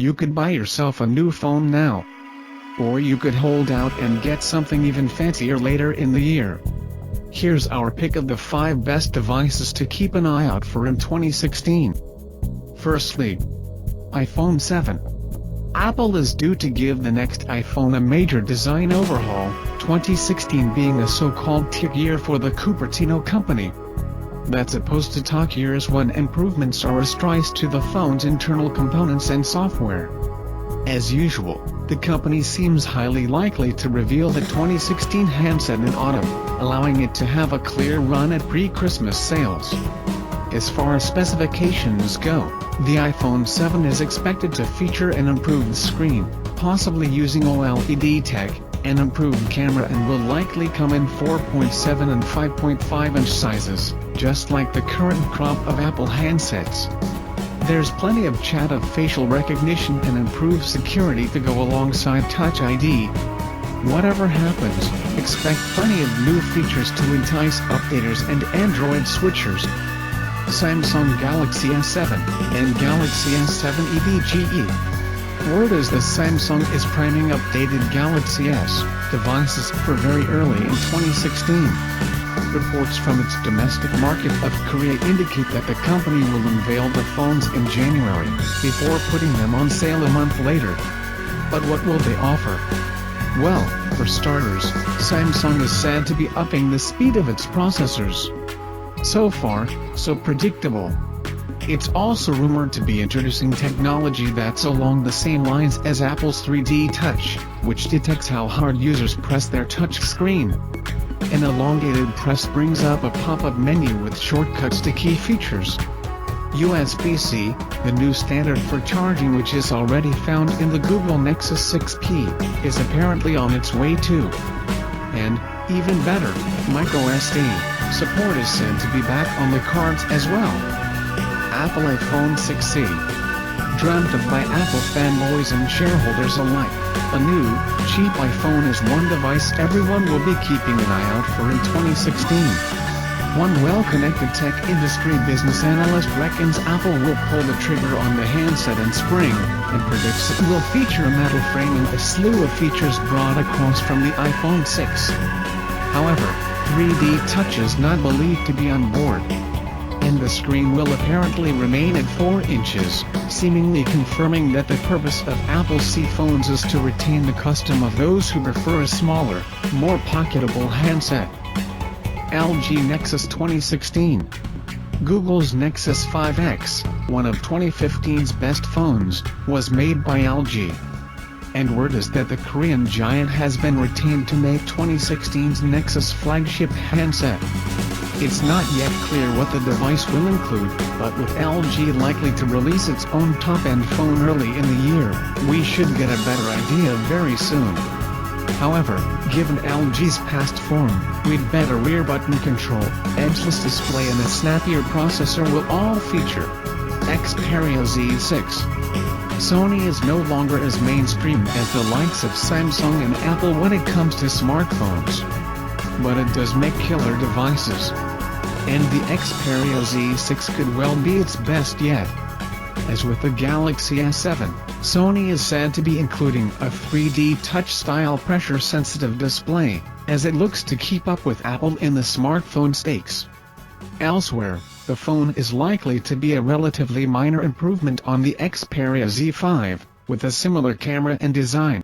You could buy yourself a new phone now. Or you could hold out and get something even fancier later in the year. Here's our pick of the 5 best devices to keep an eye out for in 2016. Firstly, iPhone 7. Apple is due to give the next iPhone a major design overhaul, 2016 being a so-called tech year for the Cupertino company. That's supposed to talk years when improvements are authorized to the phone's internal components and software. As usual, the company seems highly likely to reveal the 2016 handset in autumn, allowing it to have a clear run at pre-Christmas sales. As far as specifications go, the iPhone 7 is expected to feature an improved screen, possibly using OLED tech, an improved camera, and will likely come in 4.7 and 5.5-inch sizes, just like the current crop of Apple handsets. There's plenty of chat of facial recognition and improved security to go alongside Touch ID. Whatever happens, expect plenty of new features to entice updaters and Android switchers. Samsung Galaxy S7 and Galaxy S7 EVGE. Word is that Samsung is priming updated Galaxy S devices for very early in 2016. Reports from its domestic market of Korea indicate that the company will unveil the phones in January, before putting them on sale a month later. But what will they offer? Well, for starters, Samsung is said to be upping the speed of its processors. So far, so predictable. It's also rumored to be introducing technology that's along the same lines as Apple's 3D Touch, which detects how hard users press their touch screen. An elongated press brings up a pop-up menu with shortcuts to key features. USB-C, the new standard for charging which is already found in the Google Nexus 6P, is apparently on its way too. And, even better, microSD support is said to be back on the cards as well. Apple iPhone 6C. Dreamt of by Apple fanboys and shareholders alike, a new, cheap iPhone is one device everyone will be keeping an eye out for in 2016. One well-connected tech industry business analyst reckons Apple will pull the trigger on the handset in spring, and predicts it will feature a metal frame and a slew of features brought across from the iPhone 6. However, 3D Touch is not believed to be on board. And the screen will apparently remain at 4 inches, seemingly confirming that the purpose of Apple's C phones is to retain the custom of those who prefer a smaller, more pocketable handset. LG Nexus 2016. Google's Nexus 5X, one of 2015's best phones, was made by LG. And word is that the Korean giant has been retained to make 2016's Nexus flagship handset. It's not yet clear what the device will include, but with LG likely to release its own top-end phone early in the year, we should get a better idea very soon. However, given LG's past form, we'd bet a rear button control, edgeless display and a snappier processor will all feature. Xperia Z6. Sony is no longer as mainstream as the likes of Samsung and Apple when it comes to smartphones. But it does make killer devices. And the Xperia Z6 could well be its best yet. As with the Galaxy S7, Sony is said to be including a 3D Touch-style pressure-sensitive display, as it looks to keep up with Apple in the smartphone stakes. Elsewhere, the phone is likely to be a relatively minor improvement on the Xperia Z5, with a similar camera and design.